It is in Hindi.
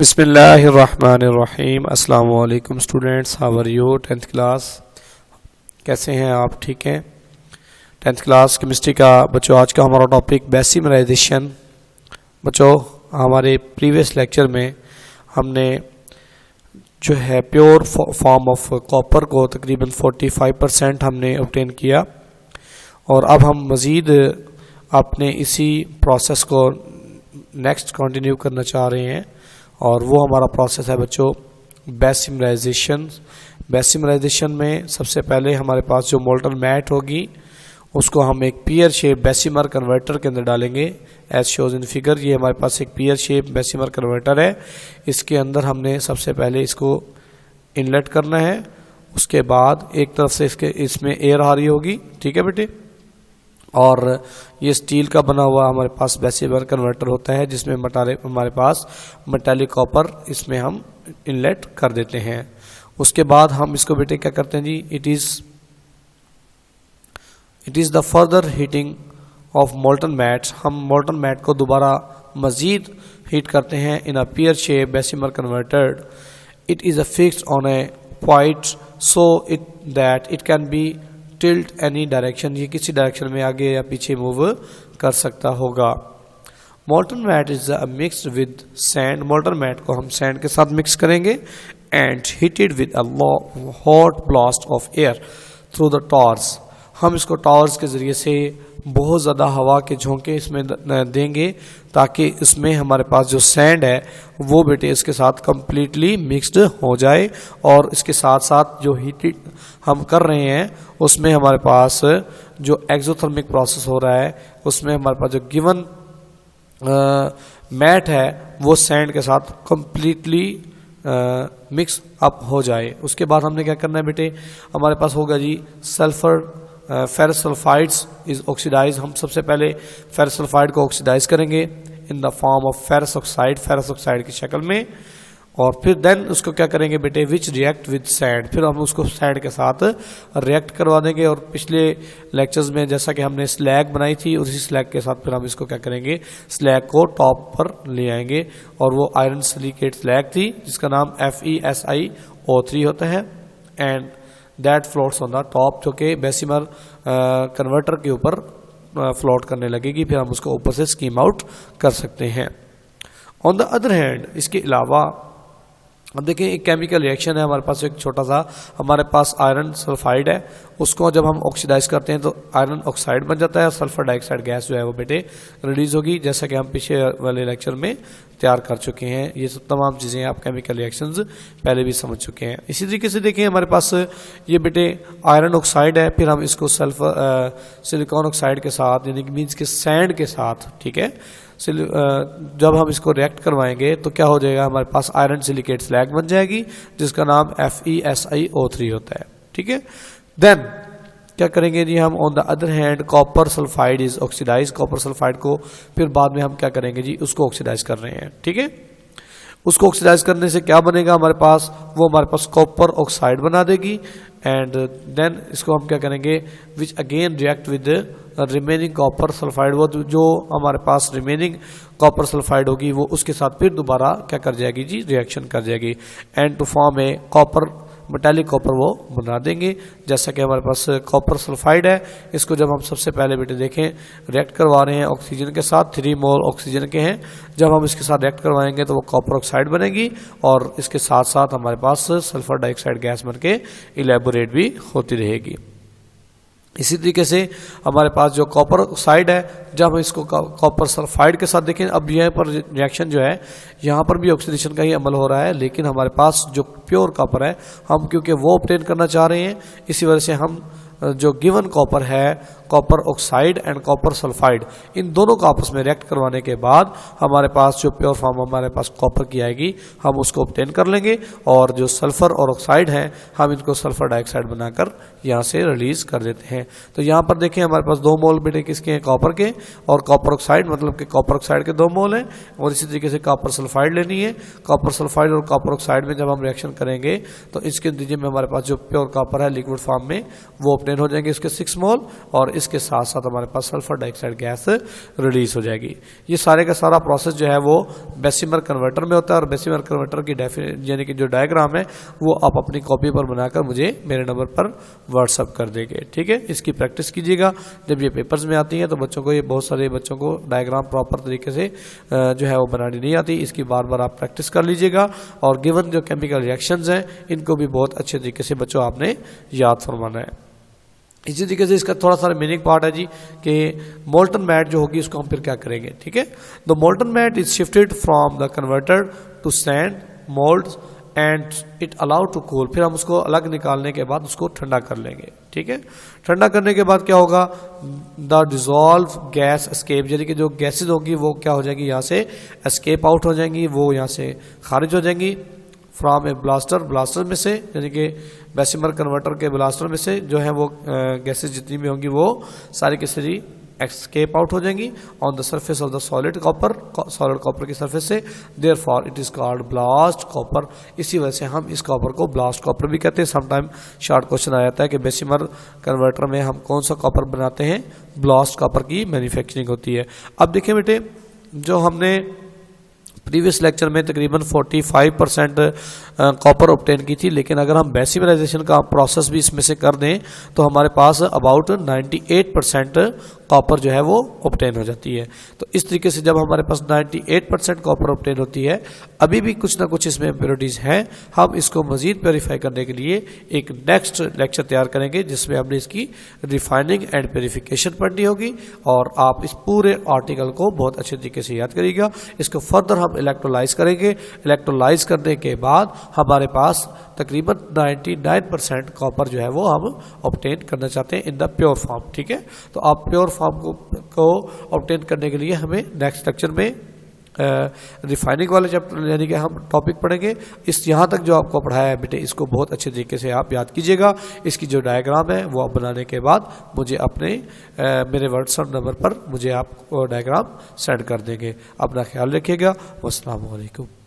बिस्मिल्लाहिर्रहमानिर्रहीम। अस्सलाम वालेकुम students, how are you? 10th class कैसे हैं आप? ठीक हैं? 10th क्लास केमिस्ट्री का बच्चों आज का हमारा टॉपिक बेसिमराइजेशन। बच्चों हमारे प्रीवियस लेक्चर में हमने जो है प्योर फॉर्म ऑफ कॉपर को तकरीबन 45% हमने ऑब्टेन किया और अब हम मज़ीद अपने इसी प्रोसेस को नेक्स्ट कंटिन्यू करना चाह रहे हैं और वो हमारा प्रोसेस है बच्चों बेसिमराइजेशन। बेसिमराइजेशन में सबसे पहले हमारे पास जो मोल्टन मैट होगी उसको हम एक पीयर शेप बेसिमर कन्वर्टर के अंदर डालेंगे एज शोज इन फिगर। ये हमारे पास एक पीयर शेप बेसिमर कन्वर्टर है। इसके अंदर हमने सबसे पहले इसको इनलेट करना है, उसके बाद एक तरफ से इसमें एयर आ रही होगी, ठीक है बेटे। और ये स्टील का बना हुआ हमारे पास बेसिमर कन्वर्टर होता है जिसमें हमारे पास मेटालिक कॉपर इसमें हम इनलेट कर देते हैं। उसके बाद हम इसको बेटे क्या करते हैं जी, it is the further heating of molten matte. हम मोल्टन मैट को दोबारा मज़ीद हीट करते हैं in a pear shape Bessemer converter. It is a fixed on a point so it that it can be tilt any direction. ये किसी डायरेक्शन में आगे या पीछे मूव कर सकता होगा। Molten matte is mixed with sand. Molten matte को हम सैंड के साथ मिक्स करेंगे and heated with a hot blast of air through the tuyeres. हम इसको टॉर्स के ज़रिए से बहुत ज़्यादा हवा के झोंके इसमें देंगे ताकि इसमें हमारे पास जो सैंड है वो बेटे इसके साथ कंप्लीटली मिक्स्ड हो जाए और इसके साथ साथ जो हीट हम कर रहे हैं उसमें हमारे पास जो एक्सोथर्मिक प्रोसेस हो रहा है उसमें हमारे पास जो गिवन मैट है वो सैंड के साथ कंप्लीटली मिक्स अप हो जाए। उसके बाद हमने क्या करना है बेटे, हमारे पास होगा जी sulphur ferrous sulphides is oxidise. हम सबसे पहले फेरस सल्फाइड को ऑक्सीडाइज करेंगे in the form of ferrous oxide की शक्ल में, और फिर देन उसको क्या करेंगे बेटे, विच रिएक्ट विद सैंड। फिर हम उसको सैंड के साथ रिएक्ट करवा देंगे। और पिछले लेक्चर्स में जैसा कि हमने स्लैग बनाई थी उसी स्लैग के साथ फिर हम इसको क्या करेंगे, स्लैग को टॉप पर ले आएंगे और वो आयरन सिलिकेट स्लैग थी जिसका नाम FeSiO3 होता है and that floats on the top, जो कि बेसिमर कन्वर्टर के ऊपर फ्लोट करने लगेगी। फिर हम उसको ऊपर से स्कीम आउट कर सकते हैं। ऑन द अदर हैंड इसके अलावा अब देखें एक केमिकल रिएक्शन है हमारे पास, एक छोटा सा हमारे पास आयरन सल्फाइड है, उसको जब हम ऑक्सीडाइज करते हैं तो आयरन ऑक्साइड बन जाता है और सल्फर डाइऑक्साइड गैस जो है वो बेटे रिलीज होगी, जैसा कि हम पिछले वाले लेक्चर में तैयार कर चुके हैं। ये सब तमाम चीज़ें आप केमिकल रिएक्शंस पहले भी समझ चुके हैं। इसी तरीके से देखें हमारे पास ये बेटे आयरन ऑक्साइड है, फिर हम इसको सिलिकॉन ऑक्साइड के साथ यानी कि मीन्स के सैंड के साथ, ठीक है, जब हम इसको रिएक्ट करवाएंगे तो क्या हो जाएगा, हमारे पास आयरन सिलिकेट स्लैग बन जाएगी जिसका नाम FeSiO3 होता है, ठीक है। देन क्या करेंगे जी हम, on the other hand copper sulphide is oxidise. Copper sulphide को फिर बाद में हम क्या करेंगे जी, उसको ऑक्सीडाइज कर रहे हैं, ठीक है। उसको ऑक्सीडाइज करने से क्या बनेगा हमारे पास, वो हमारे पास कॉपर ऑक्साइड बना देगी एंड देन इसको हम क्या करेंगे, which again react with remaining copper sulphide. वो जो हमारे पास रिमेनिंग कॉपर सल्फाइड होगी वो उसके साथ फिर दोबारा क्या कर जाएगी जी, रिएक्शन कर जाएगी and to form a copper metallic copper वो बना देंगे। जैसा कि हमारे पास कॉपर सल्फाइड है, इसको जब हम सबसे पहले बेटे देखें रिएक्ट करवा रहे हैं ऑक्सीजन के साथ, 3 मोल ऑक्सीजन के हैं, जब हम इसके साथ रिएक्ट करवाएंगे तो वो कॉपर ऑक्साइड बनेगी और इसके साथ साथ हमारे पास सल्फर डाइऑक्साइड गैस बन के इलेबोरेट भी होती रहेगी। इसी तरीके से हमारे पास जो कॉपर ऑक्साइड है, जब हम इसको कॉपर सल्फाइड के साथ देखें, अब यहाँ पर रिएक्शन जो है यहाँ पर भी ऑक्सीडेशन का ही अमल हो रहा है, लेकिन हमारे पास जो प्योर कॉपर है हम क्योंकि वो ऑब्टेन करना चाह रहे हैं, इसी वजह से हम जो गिवन कॉपर है copper oxide and copper sulphide, इन दोनों को आपस में रिएक्ट करवाने के बाद हमारे पास जो प्योर फॉर्म हमारे पास कॉपर की आएगी हम उसको ऑब्टेन कर लेंगे और जो सल्फर और ऑक्साइड हैं हम इनको सल्फर डाइऑक्साइड बनाकर यहाँ से रिलीज कर देते हैं। तो यहाँ पर देखें हमारे पास 2 मोल बेटे किसके हैं, कॉपर के, और कॉपर ऑक्साइड मतलब कि कॉपर ऑक्साइड के 2 मोल हैं। और इसी तरीके से कॉपर सल्फाइड लेनी है। कॉपर सल्फाइड और कॉपर ऑक्साइड में जब हम रिएक्शन करेंगे तो इसके नतीजे में हमारे पास जो प्योर कॉपर है लिक्विड फॉर्म में वो ऑब्टेन हो जाएंगे इसके 6 मोल और इसके साथ साथ हमारे पास सल्फर डाइऑक्साइड गैस रिलीज हो जाएगी। ये सारे का सारा प्रोसेस जो है वो बेसिमर कन्वर्टर में होता है, और बेसिमर कन्वर्टर की यानी कि जो डायग्राम है वो आप अपनी कॉपी पर बनाकर मुझे मेरे नंबर पर व्हाट्सअप कर देंगे। ठीक है, इसकी प्रैक्टिस कीजिएगा। जब ये पेपर्स में आती हैं तो बच्चों को, ये बहुत सारे बच्चों को डायग्राम प्रॉपर तरीके से जो है वो बनानी नहीं आती, इसकी बार बार आप प्रैक्टिस कर लीजिएगा। और गिवन जो केमिकल रिएक्शंस हैं इनको भी बहुत अच्छे तरीके से बच्चों आपने याद फरमाना है। इसी तरीके से इसका थोड़ा सा मीनिंग पार्ट है जी कि मोल्टन मैट जो होगी उसको हम फिर क्या करेंगे। ठीक है, the molten matte is shifted from the converter to sand mould and it allowed to cool. फिर हम उसको अलग निकालने के बाद उसको ठंडा कर लेंगे। ठीक है, ठंडा करने के बाद क्या होगा, द डिजॉल्व गैस एस्केप, यानी कि जो गैसेज होंगी वो क्या हो जाएगी, यहाँ से एस्केप आउट हो जाएंगी, वो यहाँ से खारिज हो जाएंगी फ्रॉम ए ब्लास्टर में से, यानी कि बेसिमर कन्वर्टर के ब्लास्टर में से जो है वो गैसेज जितनी भी होंगी वो सारी की सारी एस्केप आउट हो जाएंगी on the surface of the solid copper की सरफेस से। Therefore it is called blast copper. इसी वजह से हम इस कॉपर को ब्लास्ट कॉपर भी कहते हैं। समटाइम शॉर्ट क्वेश्चन आ जाता है कि बेसिमर कन्वर्टर में हम कौन सा कॉपर बनाते हैं, ब्लास्ट कॉपर की मैन्युफैक्चरिंग होती है। अब देखिए बेटे, जो हमने प्रीवियस लेक्चर में तकरीबन 45% कॉपर ऑब्टेन की थी, लेकिन अगर हम बेसिमराइजेशन का प्रोसेस भी इसमें से कर दें तो हमारे पास अबाउट 98% कॉपर जो है वो ऑब्टेन हो जाती है। तो इस तरीके से जब हमारे पास 98% कॉपर ऑब्टेन होती है, अभी भी कुछ ना कुछ इसमें इम्प्योरिटीज़ हैं, हम इसको मज़ीद प्योरीफाई करने के लिए एक नेक्स्ट लेक्चर तैयार करेंगे जिसमें हमने इसकी रिफाइनिंग एंड प्योरीफिकेशन पढ़नी होगी। और आप इस पूरे आर्टिकल को बहुत अच्छे तरीके से याद करिएगा। इसको फर्दर हम इलेक्ट्रोलाइज करेंगे। इलेक्ट्रोलाइज करने के बाद हमारे पास तकरीबन 99% कॉपर जो है वो हम ऑब्टेन करना चाहते हैं इन द प्योर फॉर्म। ठीक है, तो आप प्योर फॉर्म को ऑब्टेन करने के लिए हमें नेक्स्ट लेक्चर में रिफाइनिंग वाले चैप्टर यानी कि हम टॉपिक पढ़ेंगे। इस यहाँ तक जो आपको पढ़ाया है बेटे, इसको बहुत अच्छे तरीके से आप याद कीजिएगा। इसकी जो डायग्राम है वो आप बनाने के बाद मुझे अपने मेरे व्हाट्सएप नंबर पर मुझे आप डायग्राम सेंड कर देंगे। अपना ख्याल रखिएगा। अस्सलाम वालेकुम।